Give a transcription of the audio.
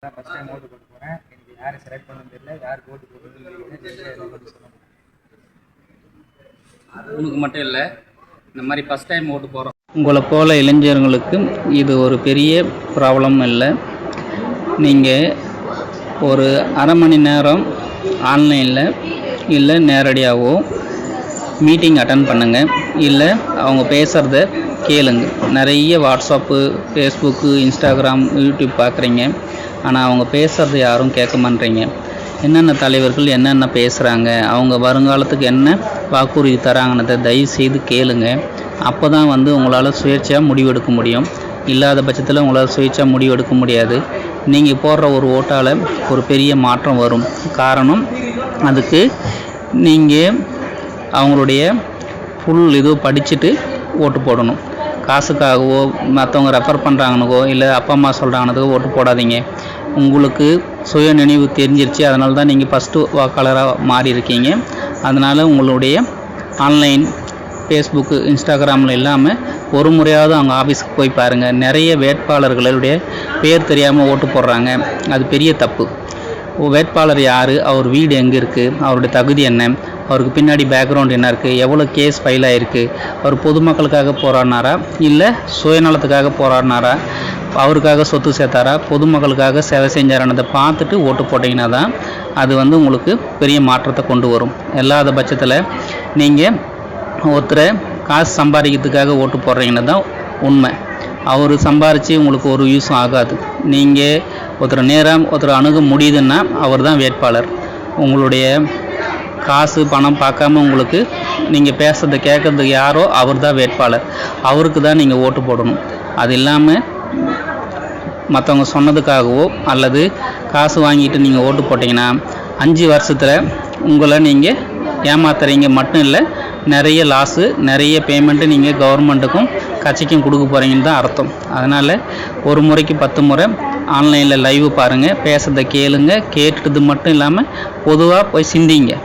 நான் first time ஓட்டு போட போகிறேன். எனக்கு யாரை செலக்ட் பண்ணணும்னு தெரியல, யாருக்கு ஓட்டு போடுறதுன்னு தெரியல. உனக்கு மட்டும் இல்லை, இந்த மாதிரி ஃபஸ்ட் டைம் ஓட்டு போகிறோம் உங்களை போல் இளைஞர்களுக்கு இது ஒரு பெரிய ப்ராப்ளம் இல்லை. நீங்கள் ஒரு அரை மணி நேரம் ஆன்லைனில் இல்லை நேரடியாகவோ மீட்டிங் அட்டன் பண்ணுங்கள், இல்லை அவங்க பேசுகிறத கேளுங்க. நிறைய வாட்ஸ்அப்பு, ஃபேஸ்புக்கு, இன்ஸ்டாகிராம், யூடியூப் பார்க்குறீங்க, ஆனால் அவங்க பேசுகிறது யாரும் கேட்க மாட்டேறீங்க. என்னென்ன தலைவர்கள் என்னென்ன பேசுகிறாங்க, அவங்க வருங்காலத்துக்கு என்ன வாக்குறுதி தராங்கன்னதை தயவு செய்து கேளுங்க. அப்போ தான் உங்களால் சுயேட்சையாக முடிவெடுக்க முடியும். இல்லாத பட்சத்தில் உங்களால் சுயேட்சையாக முடிவெடுக்க முடியாது. நீங்கள் போடுற ஒரு ஓட்டால் ஒரு பெரிய மாற்றம் வரும். காரணம், அதுக்கு நீங்கள் அவங்களுடைய ஃபுல் இது படிச்சுட்டு ஓட்டு போடணும். காசுக்காகவோ மற்றவங்க ரெஃபர் பண்ணுறாங்கனுக்கோ இல்லை அப்பா அம்மா சொல்கிறாங்கனதுக்கோ ஓட்டு போடாதீங்க. உங்களுக்கு சுய நினைவு தெரிஞ்சிருச்சு, அதனால தான் நீங்கள் ஃபஸ்ட்டு வாக்காளராக மாறி இருக்கீங்க. அதனால் உங்களுடைய ஆன்லைன் ஃபேஸ்புக்கு, இன்ஸ்டாகிராமில் இல்லாமல் ஒரு முறையாவது அவங்க ஆஃபீஸுக்கு போய் பாருங்கள். நிறைய வேட்பாளர்களுடைய பேர் தெரியாமல் ஓட்டு போடுறாங்க. அது பெரிய தப்பு. வேட்பாளர் யார், அவர் வீடு எங்கே இருக்குது, அவருடைய தகுதி என்ன, அவருக்கு பின்னாடி பேக்ரவுண்ட் என்ன இருக்குது, எவ்வளோ கேஸ் ஃபைல் ஆகிருக்கு, அவர் பொதுமக்களுக்காக போராடினாரா இல்லை சுயநலத்துக்காக போராடினாரா, அவருக்காக சொத்து சேர்த்தாரா, பொதுமக்களுக்காக சேவை செஞ்சாரானதை பார்த்துட்டு ஓட்டு போட்டிங்கன்னா தான் அது உங்களுக்கு பெரிய மாற்றத்தை கொண்டு வரும். இல்லாத பட்சத்தில் நீங்கள் ஒருத்தரை காசு சம்பாதிக்கிறதுக்காக ஓட்டு போடுறீங்கன்னு தான் உண்மை. அவர் சம்பாரித்து உங்களுக்கு ஒரு யூஸும் ஆகாது. நீங்கள் ஒருத்தர் நேராக ஒருத்தர் அணுக முடியுதுன்னா அவர் தான் வேட்பாளர். உங்களுடைய காசு பணம் பார்க்காம உங்களுக்கு நீங்கள் பேசுகிறத கேட்குறதுக்கு யாரோ அவர் தான் வேட்பாளர். அவருக்கு தான் நீங்கள் ஓட்டு போடணும். அது இல்லாமல் மற்றவங்க சொன்னதுக்காகவோ அல்லது காசு வாங்கிட்டு நீங்கள் ஓட்டு போட்டிங்கன்னா 5 வருஷத்தில் உங்களை நீங்கள் ஏமாத்துறீங்க மட்டும் இல்லை, நிறைய லாஸு, நிறைய பேமெண்ட்டு நீங்கள் கவர்மெண்ட்டுக்கும் கட்சிக்கும் கொடுக்க போகிறீங்கன்னு தான் அர்த்தம். அதனால் ஒரு முறைக்கு 10 முறை ஆன்லைனில் லைவ் பாருங்கள், பேசுகிறத கேளுங்க. கேட்டுட்டு மட்டும் இல்லாமல் பொதுவாக போய் சிந்திங்க.